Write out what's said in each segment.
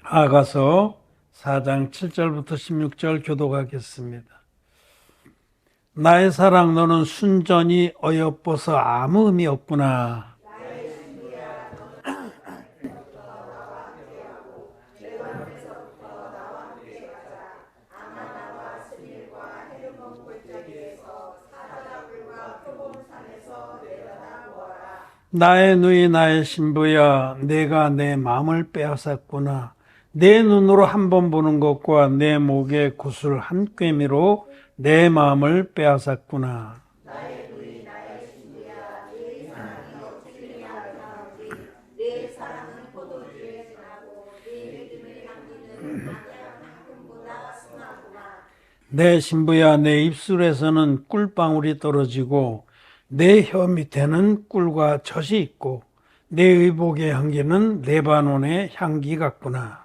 아가서 4장 7절부터 16절 교독하겠습니다. 나의 사랑 너는 순전히 어여뻐서 아무 의미 없구나. 나의 누이 나의 신부야, 내가 내 마음을 빼앗았구나. 내 눈으로 한 번 보는 것과 내 목의 구슬 한 꿰미로 내 마음을 빼앗았구나. 내 신부야, 내 입술에서는 꿀방울이 떨어지고 내 혀 밑에는 꿀과 젖이 있고 내 의복의 향기는 레바논의 향기 같구나.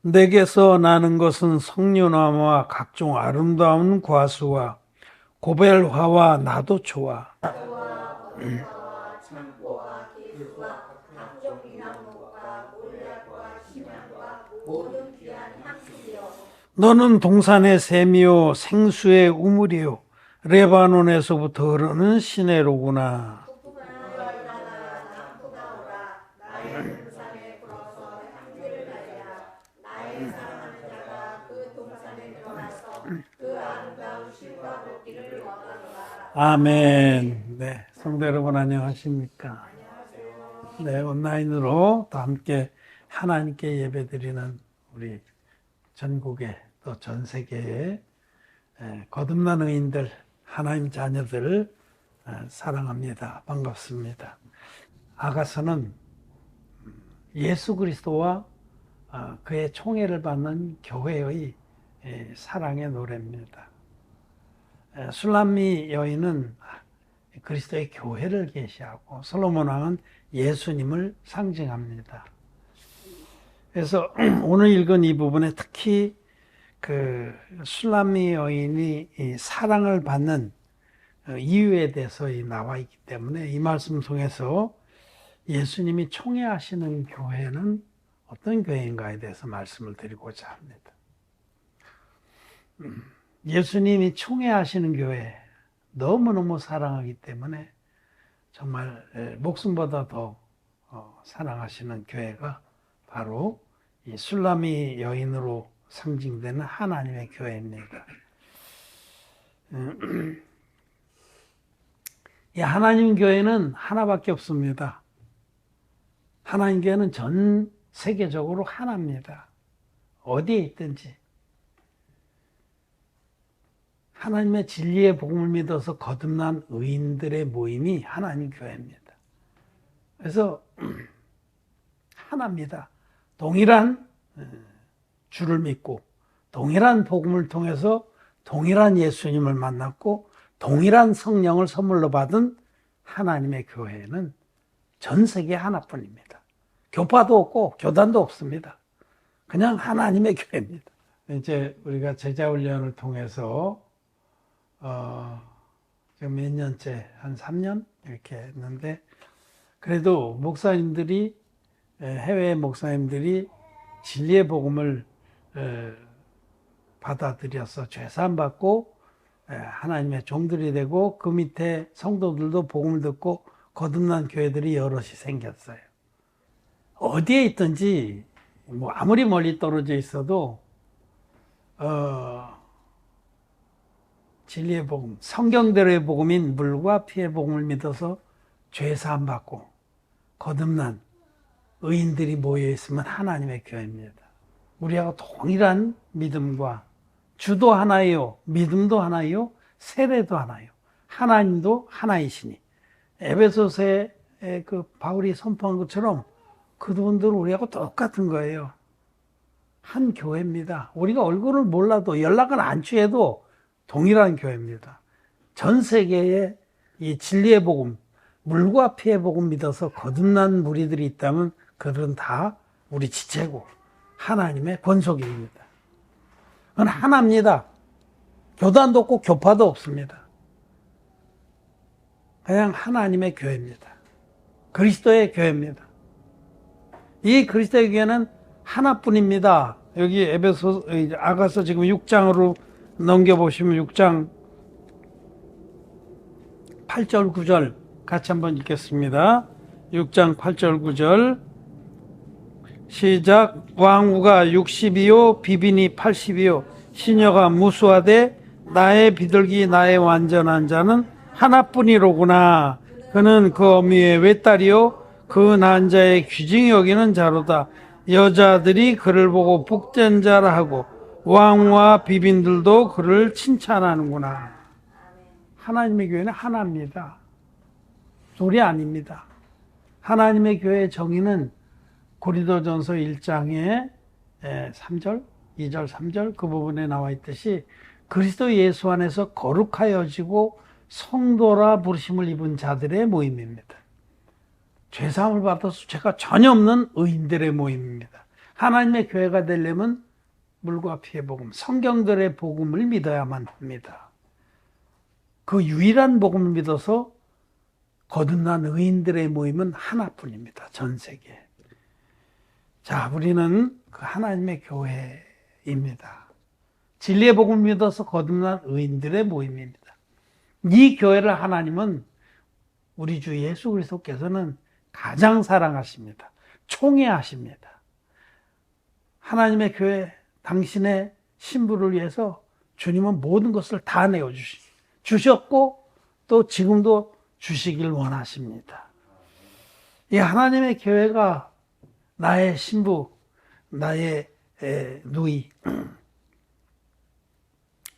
내게서 나는 것은 석류나무와 각종 아름다운 과수와 고벨화와 나도초와 너는 동산의 샘이요 생수의 우물이요 레바논에서부터 흐르는 시내로구나. 아멘. 네, 성도 여러분 안녕하십니까? 네, 온라인으로 또 함께 하나님께 예배드리는 우리 전국의 또 전 세계의 거듭난 의인들, 하나님 자녀들 사랑합니다. 반갑습니다. 아가서는 예수 그리스도와 그의 총애를 받는 교회의 사랑의 노래입니다. 술람미 여인은 그리스도의 교회를 계시하고 솔로몬 왕은 예수님을 상징합니다. 그래서 오늘 읽은 이 부분에 특히 그 술람미 여인이 이 사랑을 받는 이유에 대해서 나와 있기 때문에 이 말씀 통해서 예수님이 총애하시는 교회는 어떤 교회인가에 대해서 말씀을 드리고자 합니다. 예수님이 총애하시는 교회, 너무너무 사랑하기 때문에 정말 목숨보다 더 사랑하시는 교회가 바로 이 술람미 여인으로 상징되는 하나님의 교회입니다. 이 하나님 교회는 하나밖에 없습니다. 하나님 교회는 전 세계적으로 하나입니다. 어디에 있든지 하나님의 진리의 복음을 믿어서 거듭난 의인들의 모임이 하나님 교회입니다. 그래서 하나입니다. 동일한 주를 믿고 동일한 복음을 통해서 동일한 예수님을 만났고 동일한 성령을 선물로 받은 하나님의 교회는 전 세계 하나뿐입니다. 교파도 없고 교단도 없습니다. 그냥 하나님의 교회입니다. 이제 우리가 제자훈련을 통해서 지금 몇 년째 한 3년 이렇게 했는데 그래도 목사님들이 해외 목사님들이 진리의 복음을 받아들여서 죄사함 받고 하나님의 종들이 되고 그 밑에 성도들도 복음을 듣고 거듭난 교회들이 여럿이 생겼어요. 어디에 있든지 뭐 아무리 멀리 떨어져 있어도 진리의 복음, 성경대로의 복음인 물과 피의 복음을 믿어서 죄사함 받고 거듭난 의인들이 모여 있으면 하나님의 교회입니다. 우리하고 동일한 믿음과 주도 하나요, 믿음도 하나요, 세례도 하나요. 하나님도 하나이시니 에베소서에 그 바울이 선포한 것처럼 그분들은 우리하고 똑같은 거예요. 한 교회입니다. 우리가 얼굴을 몰라도 연락을 안 취해도 동일한 교회입니다. 전 세계에 이 진리의 복음, 물과 피의 복음 믿어서 거듭난 무리들이 있다면 그들은 다 우리 지체고 하나님의 권속입니다. 그건 하나입니다. 교단도 없고 교파도 없습니다. 그냥 하나님의 교회입니다. 그리스도의 교회입니다. 이 그리스도의 교회는 하나뿐입니다. 여기 에베소, 아가서 지금 6장으로 넘겨보시면 6장 8절 9절 같이 한번 읽겠습니다. 6장 8절 9절 시작. 왕후가 60이요 비빈이 80이요 시녀가 무수하되 나의 비둘기 나의 완전한 자는 하나뿐이로구나. 그는 그 어미의 외딸이요 그 난 자의 귀중히 여기는 자로다. 여자들이 그를 보고 복된 자라 하고 왕과 비빈들도 그를 칭찬하는구나. 하나님의 교회는 하나입니다. 둘이 아닙니다. 하나님의 교회의 정의는 고린도전서 1장에 3절, 2절, 3절 그 부분에 나와 있듯이 그리스도 예수 안에서 거룩하여지고 성도라 부르심을 입은 자들의 모임입니다. 죄사함을 받아서 죄가 전혀 없는 의인들의 모임입니다. 하나님의 교회가 되려면 물과 피의 복음, 성경들의 복음을 믿어야만 합니다. 그 유일한 복음을 믿어서 거듭난 의인들의 모임은 하나뿐입니다. 전 세계에. 자, 우리는 그 하나님의 교회입니다. 진리의 복음을 믿어서 거듭난 의인들의 모임입니다. 이 교회를 하나님은 우리 주 예수 그리스도께서는 가장 사랑하십니다. 총애하십니다. 하나님의 교회, 당신의 신부를 위해서 주님은 모든 것을 다 주셨고 또 지금도 주시길 원하십니다. 이 하나님의 교회가 나의 신부, 나의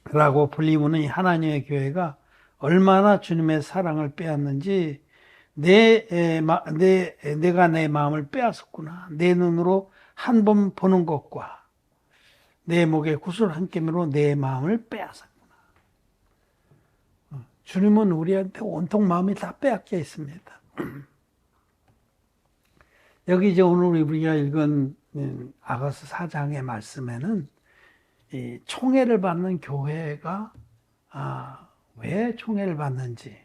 누이라고 불리우는 이 하나님의 교회가 얼마나 주님의 사랑을 빼앗는지 내가 내 마음을 빼앗았구나. 내 눈으로 한 번 보는 것과 내 목에 구슬 한 깨미로 내 마음을 빼앗았구나. 주님은 우리한테 온통 마음이 다 빼앗겨 있습니다. 여기 이제 오늘 우리가 읽은 아가서 4장의 말씀에는 이 총애를 받는 교회가 왜 총애를 받는지,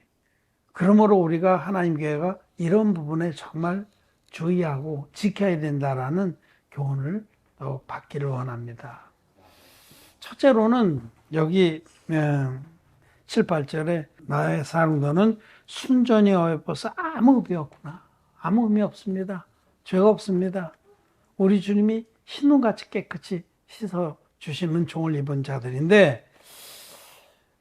그러므로 우리가 하나님 교회가 이런 부분에 정말 주의하고 지켜야 된다라는 교훈을 받기를 원합니다. 첫째로는 여기 7, 8절에 나의 사랑도는 순전히 어여뻐서 아무 의미 없구나. 아무 의미 없습니다. 죄가 없습니다. 우리 주님이 흰눈같이 깨끗이 씻어 주시는 종을 입은 자들인데,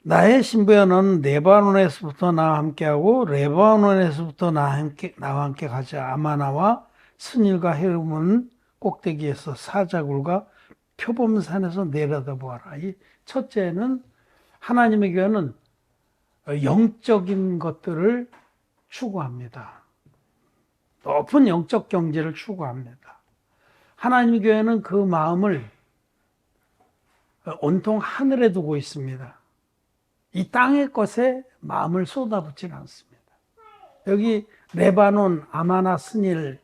나의 신부야 너는 레바논에서부터 나와 함께하고 레바논에서부터 나와 함께 가자. 아마나와 스닐과 헤르몬 꼭대기에서 사자굴과 표범산에서 내려다보아라. 이 첫째는 하나님의 교회는 영적인 것들을 추구합니다. 높은 영적 경제를 추구합니다. 하나님의 교회는 그 마음을 온통 하늘에 두고 있습니다. 이 땅의 것에 마음을 쏟아붓지는 않습니다. 여기 레바논, 아마나, 스닐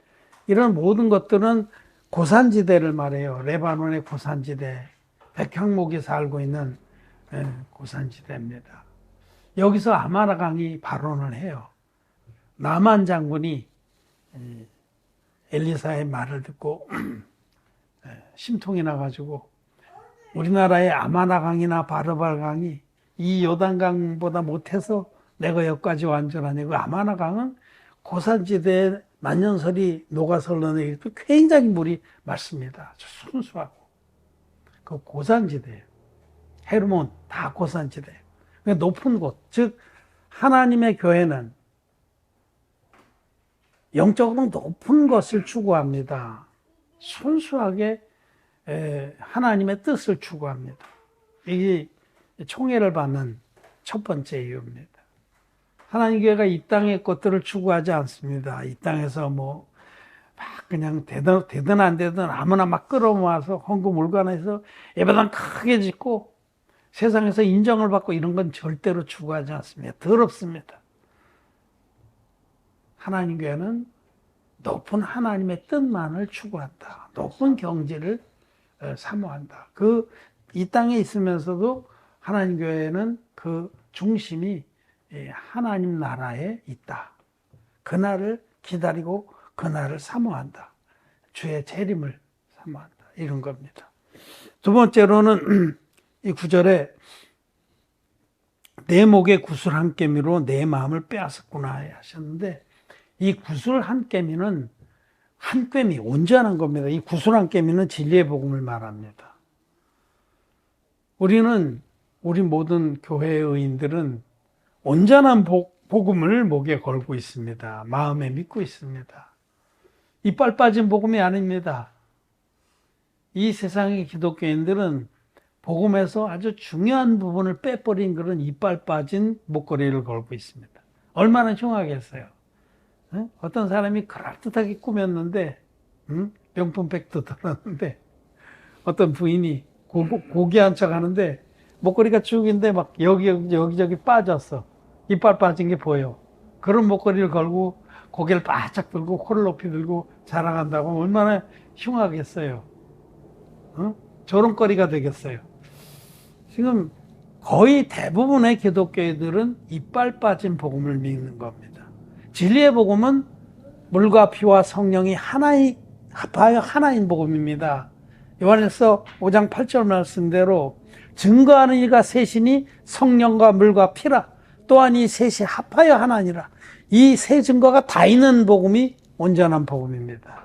이런 모든 것들은 고산지대를 말해요. 레바논의 고산지대, 백향목이 살고 있는 고산지대입니다. 여기서 아마나 강이 발원을 해요. 나만 장군이 엘리사의 말을 듣고 심통이 나가지고 우리나라의 아마나 강이나 바르바 강이 이 요단강보다 못해서 내가 여기까지 완전하냐. 그 아마나 강은 고산지대에 만년설이 녹아서 흘러내리고 굉장히 물이 맑습니다. 순수하고. 그 고산지대예요. 헤르몬 다 고산지대예요. 높은 곳, 즉 하나님의 교회는 영적으로 높은 것을 추구합니다. 순수하게 하나님의 뜻을 추구합니다. 이게 총애를 받는 첫 번째 이유입니다. 하나님 교회가 이 땅의 것들을 추구하지 않습니다. 이 땅에서 막 그냥 되든 안 되든 아무나 막 끌어모아서 헌금 물관에서 예배당 크게 짓고 세상에서 인정을 받고 이런 건 절대로 추구하지 않습니다. 더럽습니다. 하나님 교회는 높은 하나님의 뜻만을 추구한다. 높은 경지를 사모한다. 이 땅에 있으면서도 하나님 교회는 그 중심이 하나님 나라에 있다. 그날을 기다리고 그날을 사모한다. 주의 재림을 사모한다. 이런 겁니다. 두 번째로는 이 구절에 내 목에 구슬 한 깨미로 내 마음을 빼앗았구나 하셨는데, 이 구슬 한 깨미는 한 꿰미, 온전한 겁니다. 이 구슬 한 깨미는 진리의 복음을 말합니다. 우리 모든 교회의 의인들은 온전한 복음을 목에 걸고 있습니다. 마음에 믿고 있습니다. 이빨 빠진 복음이 아닙니다. 이 세상의 기독교인들은 복음에서 아주 중요한 부분을 빼버린 그런 이빨 빠진 목걸이를 걸고 있습니다. 얼마나 흉하겠어요. 어떤 사람이 그럴듯하게 꾸몄는데, 명품백도 들었는데, 어떤 부인이 고귀한 척 하는데, 목걸이가 쭉인데 막 여기저기 빠졌어. 이빨 빠진 게 보여. 그런 목걸이를 걸고 고개를 바짝 들고 코를 높이 들고 자랑한다고 얼마나 흉하겠어요. 조롱거리가 되겠어요. 지금 거의 대부분의 기독교인들은 이빨 빠진 복음을 믿는 겁니다. 진리의 복음은 물과 피와 성령이 합하여 하나인 복음입니다. 요한일서 5장 8절 말씀대로 증거하는 이가 셋이니 성령과 물과 피라. 또한 이 셋이 합하여 하나니라. 이 세 증거가 다 있는 복음이 온전한 복음입니다.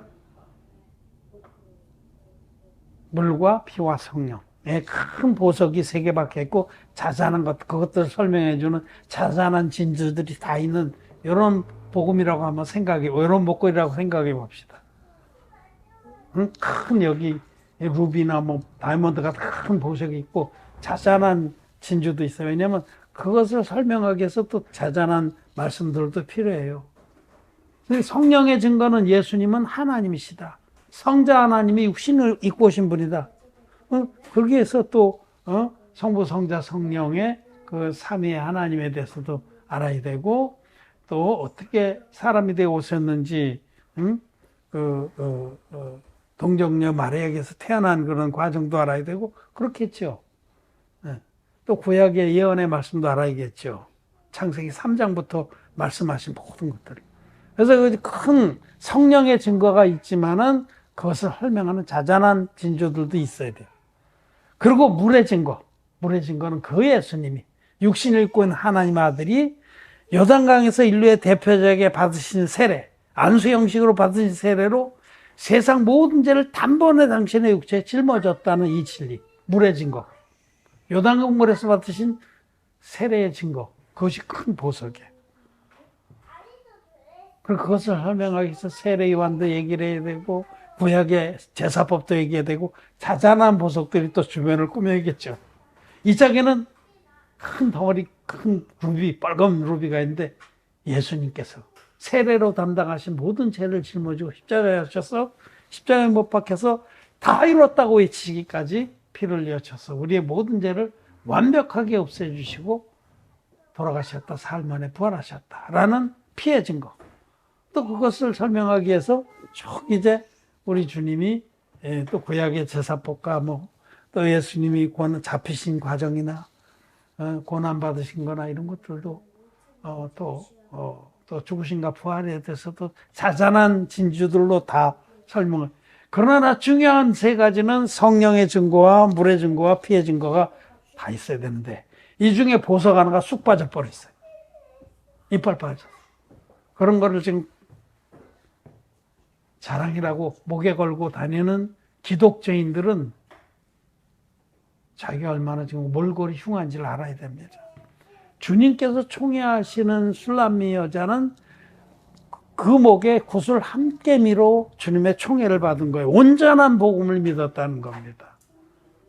물과 피와 성령의 큰 보석이 세 개 박혀 있고 자잘한 그것들을 설명해주는 자잘한 진주들이 다 있는 이런 복음이라고 한번 이런 목걸이라고 생각해 봅시다. 큰 여기 루비나 다이아몬드가 큰 보석이 있고 자잘한 진주도 있어요. 왜냐하면 그것을 설명하기 위해서 또 자잘한 말씀들도 필요해요. 성령의 증거는 예수님은 하나님이시다. 성자 하나님이 육신을 입고 오신 분이다. 거기에서 또 성부, 성자, 성령의 그 삼위의 하나님에 대해서도 알아야 되고, 또 어떻게 사람이 되어 오셨는지, 동정녀 마리아에게서 태어난 그런 과정도 알아야 되고 그렇겠죠. 또 구약의 예언의 말씀도 알아야겠죠. 창세기 3장부터 말씀하신 모든 것들. 그래서 그 큰 성령의 증거가 있지만은 그것을 설명하는 자잘한 진주들도 있어야 돼요. 그리고 물의 증거는 그 예수님이 육신을 입고 있는 하나님 아들이 요단강에서 인류의 대표적에 받으신 세례, 안수 형식으로 받으신 세례로 세상 모든 죄를 단번에 당신의 육체에 짊어졌다는 이 진리, 물의 증거. 요단강 물에서 받으신 세례의 증거, 그것이 큰 보석이에요. 그리고 그것을 설명하기 위해서 세례 요한도 얘기를 해야 되고, 구약의 제사법도 얘기해야 되고, 자잘한 보석들이 또 주변을 꾸며야겠죠. 이 짝에는 큰 덩어리, 큰 루비, 빨간 루비가 있는데, 예수님께서 세례로 담당하신 모든 죄를 짊어지고 십자가에 하셔서, 십자가에 못 박혀서 다 이뤘다고 외치기까지 피를 흘려셔서 우리의 모든 죄를 완벽하게 없애주시고 돌아가셨다, 사흘 만에 부활하셨다라는 피의 증거. 또 그것을 설명하기 위해서 쭉 이제 우리 주님이 또 구약의 제사법과 또 예수님이 잡히신 과정이나 고난 받으신 거나 이런 것들도 또 죽으신가 부활에 대해서도 자잘한 진주들로 다 설명을. 그러나 중요한 세 가지는 성령의 증거와 물의 증거와 피의 증거가 다 있어야 되는데, 이 중에 보석 하나가 쑥 빠져버렸어요. 이빨 빠져. 그런 거를 지금 자랑이라고 목에 걸고 다니는 기독교인들은 자기가 얼마나 지금 몰골이 흉한지를 알아야 됩니다. 주님께서 총애하시는 술람미 여자는 그 목에 구슬 한 깨미로 주님의 총애를 받은 거예요. 온전한 복음을 믿었다는 겁니다.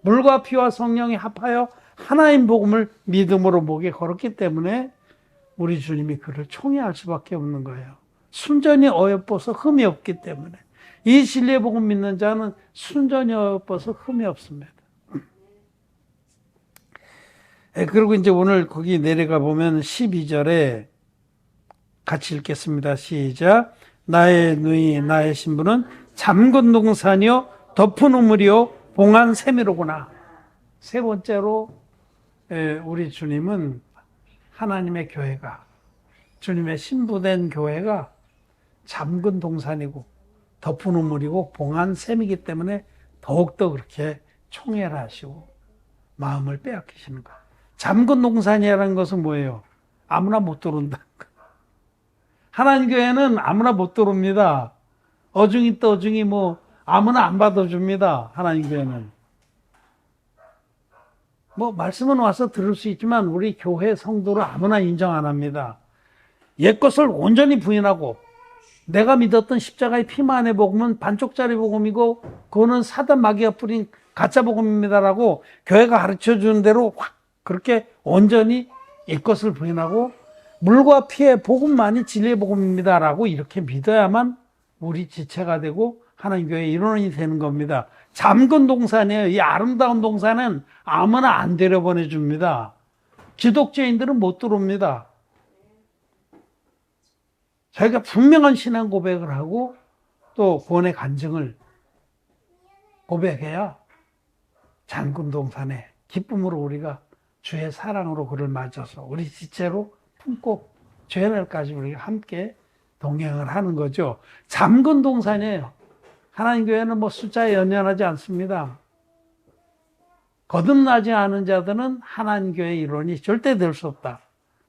물과 피와 성령이 합하여 하나인 복음을 믿음으로 목에 걸었기 때문에 우리 주님이 그를 총애할 수밖에 없는 거예요. 순전히 어여뻐서 흠이 없기 때문에. 이 진리의 복음 믿는 자는 순전히 어여뻐서 흠이 없습니다. 그리고 이제 오늘 거기 내려가 보면 12절에 같이 읽겠습니다. 시작. 나의 누이 나의 신부는 잠근 동산이요 덮은 우물이요 봉한 새미로구나. 세 번째로 우리 주님은 하나님의 교회가, 주님의 신부된 교회가 잠근 동산이고 덮은 우물이고 봉한 샘이기 때문에 더욱더 그렇게 총애하시고 마음을 빼앗기시는 거예요. 잠근 동산이라는 것은 뭐예요? 아무나 못 들어온다는 거예요. 하나님 교회는 아무나 못 들어옵니다. 어중이 떠중이 뭐 아무나 안 받아줍니다. 하나님 교회는. 뭐 말씀은 와서 들을 수 있지만 우리 교회 성도를 아무나 인정 안 합니다. 옛것을 온전히 부인하고 내가 믿었던 십자가의 피만의 복음은 반쪽짜리 복음이고 그거는 사단 마귀가 뿌린 가짜 복음입니다라고 교회가 가르쳐주는 대로 확 그렇게 온전히 옛것을 부인하고 물과 피의 복음만이 진리의 복음입니다라고 이렇게 믿어야만 우리 지체가 되고 하나님 교회의 일원이 되는 겁니다. 잠근 동산이에요. 이 아름다운 동산은 아무나 안 데려보내줍니다. 기독교인들은 못 들어옵니다. 저희가 분명한 신앙 고백을 하고 또 구원의 간증을 고백해야 잠근 동산에 기쁨으로 우리가 주의 사랑으로 그를 맞아서 우리 지체로 품고 죄날까지 우리가 함께 동행을 하는 거죠. 잠근 동산이에요. 하나님 교회는 뭐 숫자에 연연하지 않습니다. 거듭나지 않은 자들은 하나님 교회의 일원이 절대 될 수 없다.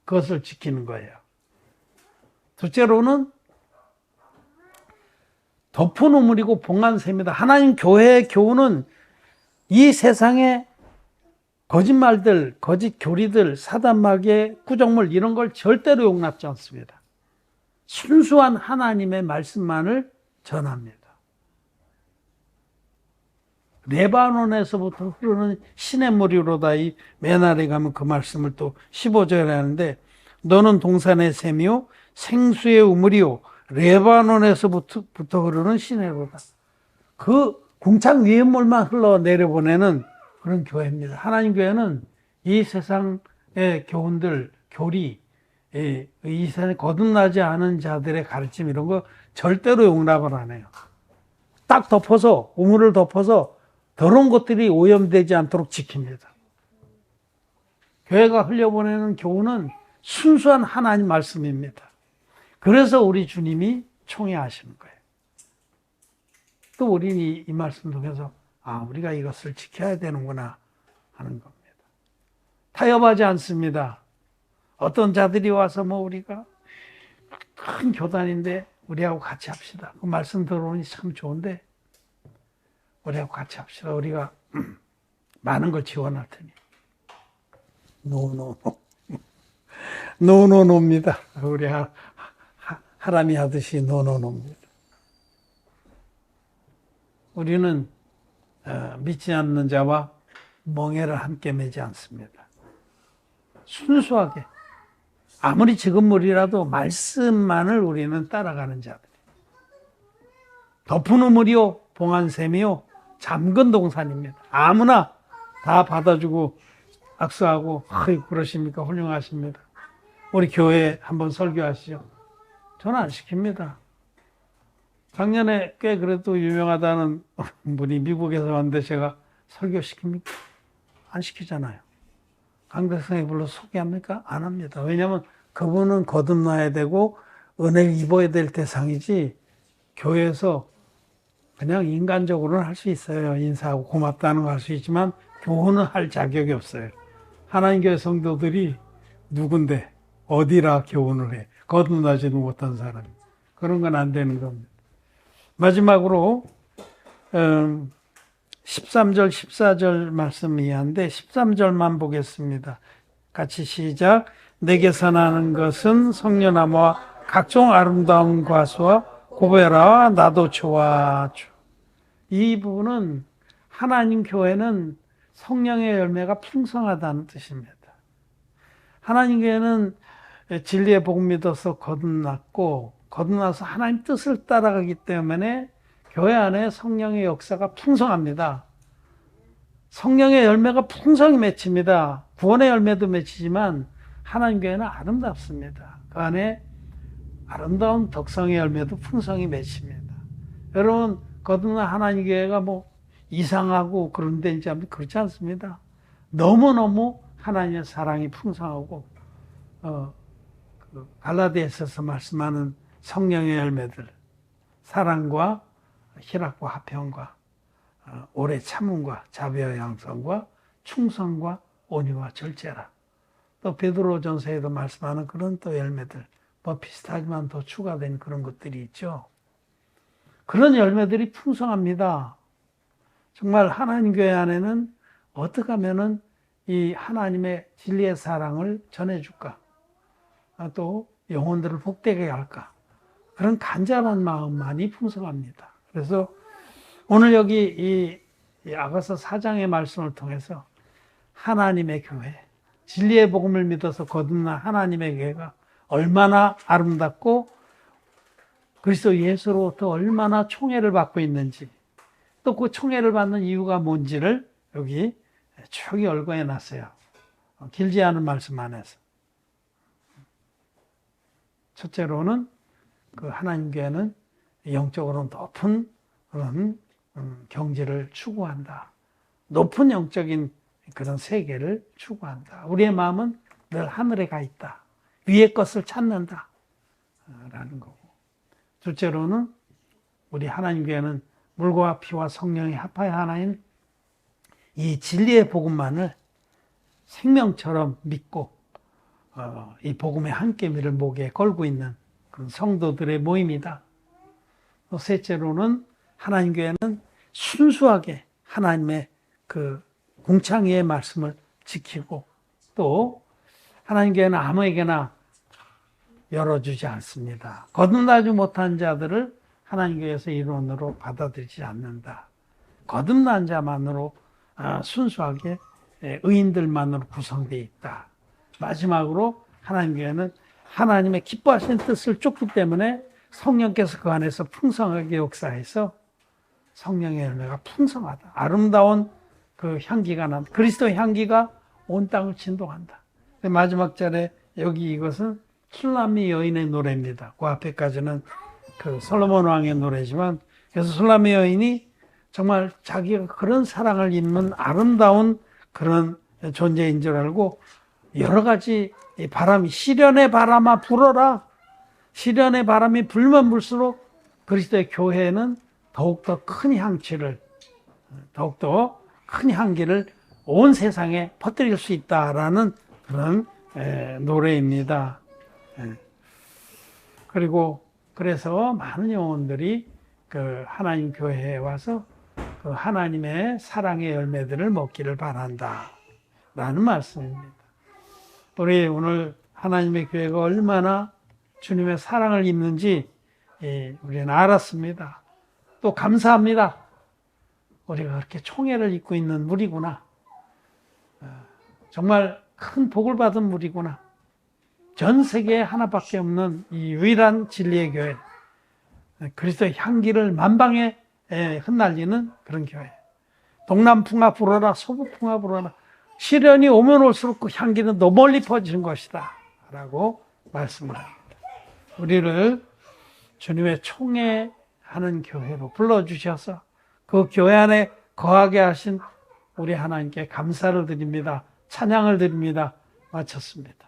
그것을 지키는 거예요. 둘째로는 덮은 우물이고 봉한 샘이다. 하나님 교회의 교훈은 이 세상의 거짓말들, 거짓 교리들, 사단마귀의 구정물 이런 걸 절대로 용납지 않습니다. 순수한 하나님의 말씀만을 전합니다. 레바논에서부터 흐르는 시냇물이로다. 이 메날에 가면 그 말씀을 또 15절에 하는데 너는 동산의 샘이요 생수의 우물이요 레바논에서부터 흐르는 시내로다. 그 궁창 위의 물만 흘러내려보내는 그런 교회입니다. 하나님 교회는 이 세상의 교훈들, 교리, 이 세상에 거듭나지 않은 자들의 가르침 이런 거 절대로 용납을 안 해요. 딱 덮어서 우물을 덮어서 더러운 것들이 오염되지 않도록 지킵니다. 교회가 흘려보내는 교훈은 순수한 하나님 말씀입니다. 그래서 우리 주님이 총애하시는 거예요. 또 우리는 이 말씀 통해서 우리가 이것을 지켜야 되는구나 하는 겁니다. 타협하지 않습니다. 어떤 자들이 와서 뭐 우리가 큰 교단인데 우리하고 같이 합시다. 그 말씀 들어보니 참 좋은데 우리하고 같이 합시다. 우리가 많은 걸 지원할 테니. 노노노입니다. 우리 하람이 하듯이 노노노입니다. 우리는 믿지 않는 자와 멍에를 함께 매지 않습니다. 순수하게 아무리 지금물이라도 말씀만을 우리는 따라가는 자들. 덮은 우물이요 봉한 샘이요 잠근 동산입니다. 아무나 다 받아주고 악수하고 그러십니까? 훌륭하십니다. 우리 교회 한번 설교하시죠. 저는 안 시킵니다. 작년에 꽤 그래도 유명하다는 분이 미국에서 왔는데 제가 설교시킵니까? 안 시키잖아요. 강대성에 불러 소개합니까? 안 합니다. 왜냐하면 그분은 거듭나야 되고 은혜를 입어야 될 대상이지 교회에서 그냥 인간적으로는 할 수 있어요. 인사하고 고맙다는 거 할 수 있지만 교훈은 할 자격이 없어요. 하나님 교회 성도들이 누군데 어디라 교훈을 해. 거듭나지도 못한 사람이. 그런 건 안 되는 겁니다. 마지막으로 13절 14절 말씀 이해한데 13절만 보겠습니다. 같이 시작. 내게서 나는 것은 성려나무와 각종 아름다운 과수와 고베라 나도 좋아. 이 부분은 하나님 교회는 성령의 열매가 풍성하다는 뜻입니다. 하나님 교회는 진리의 복음 믿어서 거듭났고 거듭나서 하나님 뜻을 따라가기 때문에 교회 안에 성령의 역사가 풍성합니다. 성령의 열매가 풍성히 맺힙니다. 구원의 열매도 맺히지만 하나님 교회는 아름답습니다. 그 안에 아름다운 덕성의 열매도 풍성히 맺힙니다. 여러분 거듭난 하나님 교회가 뭐 이상하고 그런 데인지 그렇지 않습니다. 너무너무 하나님의 사랑이 풍성하고 갈라디아서에서 말씀하는 성령의 열매들, 사랑과 희락과 화평과 오래 참음과 자비와 양성과 충성과 온유와 절제라. 또 베드로전서에도 말씀하는 그런 또 열매들, 뭐 비슷하지만 더 추가된 그런 것들이 있죠. 그런 열매들이 풍성합니다. 정말 하나님 교회 안에는 어떻게 하면은 이 하나님의 진리의 사랑을 전해줄까? 또 영혼들을 복되게 할까? 그런 간절한 마음만이 풍성합니다. 그래서 오늘 여기 이 아가서 4장의 말씀을 통해서 하나님의 교회, 진리의 복음을 믿어서 거듭난 하나님의 교회가 얼마나 아름답고 그리스도 예수로부터 얼마나 총애를 받고 있는지, 또 그 총애를 받는 이유가 뭔지를 여기 쭉 열거해 놨어요. 길지 않은 말씀 안에서. 첫째로는 그 하나님 교회는 영적으로 높은 그런 경지를 추구한다. 높은 영적인 그런 세계를 추구한다. 우리의 마음은 늘 하늘에 가 있다. 위의 것을 찾는다. 라는 거고. 둘째로는 우리 하나님 교회는 물과 피와 성령의 합하여 하나인 이 진리의 복음만을 생명처럼 믿고 이 복음의 한 깨미를 목에 걸고 있는 그런 성도들의 모임이다. 또 셋째로는 하나님 교회는 순수하게 하나님의 그 공창의 말씀을 지키고 또 하나님 교회는 아무에게나 열어주지 않습니다. 거듭나지 못한 자들을 하나님 교회에서 일원으로 받아들이지 않는다. 거듭난 자만으로 순수하게 의인들만으로 구성되어 있다. 마지막으로 하나님 교회는 하나님의 기뻐하시는 뜻을 쫓기 때문에 성령께서 그 안에서 풍성하게 역사해서 성령의 열매가 풍성하다. 아름다운 그 향기가 난다. 그리스도의 향기가 온 땅을 진동한다. 마지막 절에 여기 이것은 술람미 여인의 노래입니다. 그 앞에까지는 그 솔로몬 왕의 노래지만, 그래서 술람미 여인이 정말 자기가 그런 사랑을 입는 아름다운 그런 존재인 줄 알고 여러 가지 바람이, 시련의 바람아 불어라. 시련의 바람이 불면 불수록 그리스도의 교회는 더욱더 큰 향취를, 더욱더 큰 향기를 온 세상에 퍼뜨릴 수 있다라는 그런 노래입니다. 그리고 그래서 많은 영혼들이 그 하나님 교회에 와서 그 하나님의 사랑의 열매들을 먹기를 바란다 라는 말씀입니다. 우리 오늘 하나님의 교회가 얼마나 주님의 사랑을 입는지 우리는 알았습니다. 또 감사합니다. 우리가 그렇게 총애를 입고 있는 무리구나. 정말 큰 복을 받은 무리구나. 전 세계에 하나밖에 없는 이 유일한 진리의 교회, 그리스도의 향기를 만방에 흩날리는 그런 교회. 동남풍아 불어라, 서북풍아 불어라. 시련이 오면 올수록 그 향기는 더 멀리 퍼지는 것이다 라고 말씀을 합니다. 우리를 주님의 총애하는 교회로 불러주셔서 그 교회 안에 거하게 하신 우리 하나님께 감사를 드립니다. 찬양을 드립니다. 마쳤습니다.